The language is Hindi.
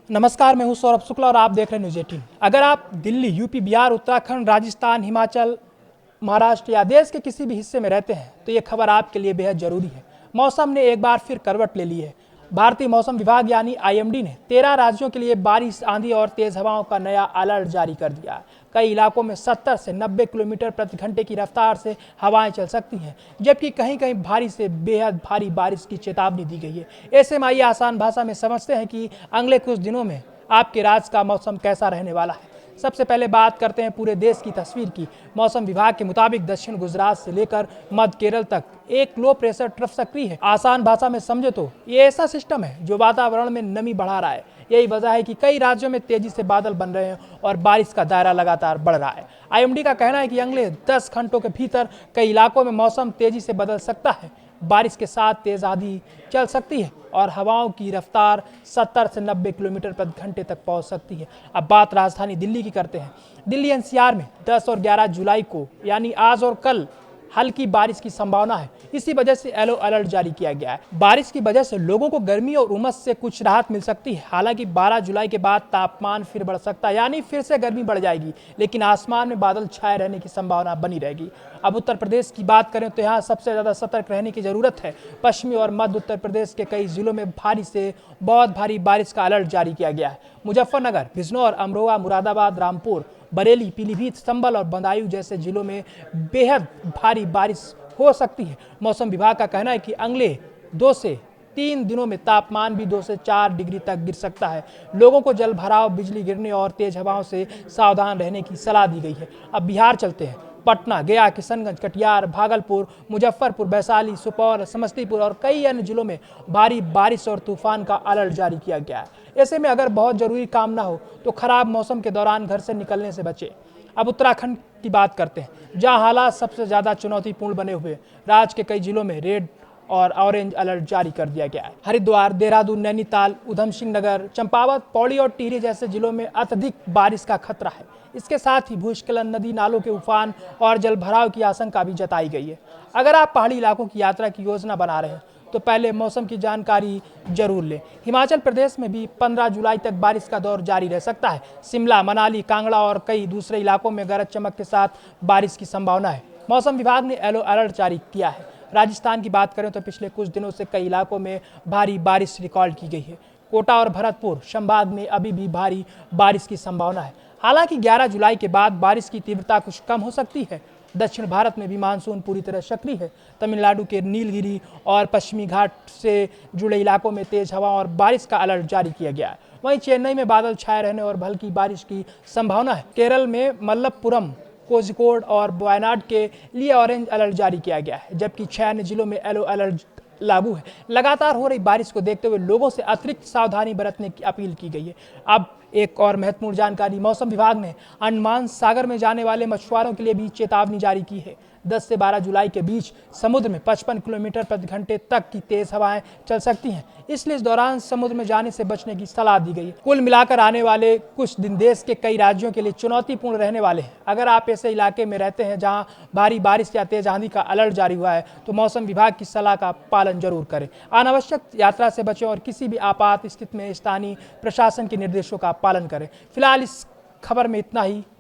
नमस्कार, मैं हूं सौरभ शुक्ला और आप देख रहे हैं न्यूज़ 18। अगर आप दिल्ली, यूपी, बिहार, उत्तराखंड, राजस्थान, हिमाचल, महाराष्ट्र या देश के किसी भी हिस्से में रहते हैं तो ये खबर आपके लिए बेहद जरूरी है। मौसम ने एक बार फिर करवट ले ली है। भारतीय मौसम विभाग यानी आईएमडी ने 13 राज्यों के लिए बारिश, आंधी और तेज हवाओं का नया अलर्ट जारी कर दिया है। कई इलाकों में 70 से 90 किलोमीटर प्रति घंटे की रफ्तार से हवाएं चल सकती हैं, जबकि कहीं कहीं भारी से बेहद भारी बारिश की चेतावनी दी गई है। ऐसे में आइए आसान भाषा में समझते हैं कि अगले कुछ दिनों में आपके राज्य का मौसम कैसा रहने वाला है। सबसे पहले बात करते हैं पूरे देश की तस्वीर की। मौसम विभाग के मुताबिक दक्षिण गुजरात से लेकर मध्य केरल तक एक लो प्रेशर ट्रफ सक्रिय है। आसान भाषा में समझे तो ये ऐसा सिस्टम है जो वातावरण में नमी बढ़ा रहा है। यही वजह है कि कई राज्यों में तेजी से बादल बन रहे हैं और बारिश का दायरा लगातार बढ़ रहा है। आईएमडी का कहना है कि अगले 10 घंटों के भीतर कई इलाकों में मौसम तेजी से बदल सकता है। बारिश के साथ तेज आंधी चल सकती है और हवाओं की रफ्तार 70 से 90 किलोमीटर प्रति घंटे तक पहुंच सकती है। अब बात राजधानी दिल्ली की करते हैं। दिल्ली एनसीआर में 10 और 11 जुलाई को यानी आज और कल हल्की बारिश की संभावना है। इसी वजह से येलो अलर्ट जारी किया गया है। बारिश की वजह से लोगों को गर्मी और उमस से कुछ राहत मिल सकती है। हालांकि 12 जुलाई के बाद तापमान फिर बढ़ सकता है, यानी फिर से गर्मी बढ़ जाएगी, लेकिन आसमान में बादल छाए रहने की संभावना बनी रहेगी। अब उत्तर प्रदेश की बात करें तो यहाँ सबसे ज्यादा सतर्क रहने की जरूरत है। पश्चिमी और मध्य उत्तर प्रदेश के कई जिलों में भारी से बहुत भारी बारिश का अलर्ट जारी किया गया है। मुजफ्फरनगर, बिजनौर, अमरोहा, मुरादाबाद, रामपुर, बरेली, पीलीभीत, संभल और बदायूं जैसे जिलों में बेहद भारी बारिश हो सकती है। मौसम विभाग का कहना है कि अगले 2 से 3 दिनों में तापमान भी 2 से 4 डिग्री तक गिर सकता है। लोगों को जल भराव, बिजली गिरने और तेज हवाओं से सावधान रहने की सलाह दी गई है। अब बिहार चलते हैं। पटना, गया, किशनगंज, कटिहार, भागलपुर, मुजफ्फरपुर, वैशाली, सुपौल, समस्तीपुर और कई अन्य जिलों में भारी बारिश और तूफान का अलर्ट जारी किया गया है। ऐसे में अगर बहुत जरूरी काम ना हो तो खराब मौसम के दौरान घर से निकलने से बचें। अब उत्तराखंड की बात करते हैं, जहां हालात सबसे ज्यादा चुनौतीपूर्ण बने हुए। राज्य के कई जिलों में रेड और ऑरेंज अलर्ट जारी कर दिया गया है। हरिद्वार, देहरादून, नैनीताल, उधम सिंह नगर, चंपावत, पौड़ी और टिहरी जैसे जिलों में अत्यधिक बारिश का खतरा है। इसके साथ ही भूस्खलन, नदी नालों के उफान और जल भराव की आशंका भी जताई गई है। अगर आप पहाड़ी इलाकों की यात्रा की योजना बना रहे हैं तो पहले मौसम की जानकारी जरूर लें। हिमाचल प्रदेश में भी 15 जुलाई तक बारिश का दौर जारी रह सकता है। शिमला, मनाली, कांगड़ा और कई दूसरे इलाकों में गरज चमक के साथ बारिश की संभावना है। मौसम विभाग ने येलो अलर्ट जारी किया है। राजस्थान की बात करें तो पिछले कुछ दिनों से कई इलाकों में भारी बारिश रिकॉर्ड की गई है। कोटा और भरतपुर संभाग में अभी भी भारी बारिश की संभावना है। हालांकि 11 जुलाई के बाद बारिश की तीव्रता कुछ कम हो सकती है। दक्षिण भारत में भी मानसून पूरी तरह सक्रिय है। तमिलनाडु के नीलगिरी और पश्चिमी घाट से जुड़े इलाकों में तेज हवा और बारिश का अलर्ट जारी किया गया है। वहीं चेन्नई में बादल छाए रहने और हल्की बारिश की संभावना है। केरल में मलप्पुरम, कोझिकोड और वायनाड के लिए ऑरेंज अलर्ट जारी किया गया है, जबकि 6 अन्य जिलों में येलो अलर्ट लागू है। लगातार हो रही बारिश को देखते हुए लोगों से अतिरिक्त सावधानी बरतने की अपील की गई है। अब एक और महत्वपूर्ण जानकारी, मौसम विभाग ने अंडमान सागर में जाने वाले मछुआरों के लिए भी चेतावनी जारी की है। 10 से 12 जुलाई के बीच समुद्र में 55 किलोमीटर प्रति घंटे तक की तेज हवाएं चल सकती हैं, इसलिए इस दौरान समुद्र में जाने से बचने की सलाह दी गई है। कुल मिलाकर आने वाले कुछ दिन देश के कई राज्यों के लिए चुनौतीपूर्ण रहने वाले हैं। अगर आप ऐसे इलाके में रहते हैं जहां भारी बारिश या तेज आंधी का अलर्ट जारी हुआ है तो मौसम विभाग की सलाह का पालन जरूर करें। अनावश्यक यात्रा से बचें और किसी भी आपात स्थिति में स्थानीय प्रशासन के निर्देशों का पालन करें। फिलहाल इस खबर में इतना ही।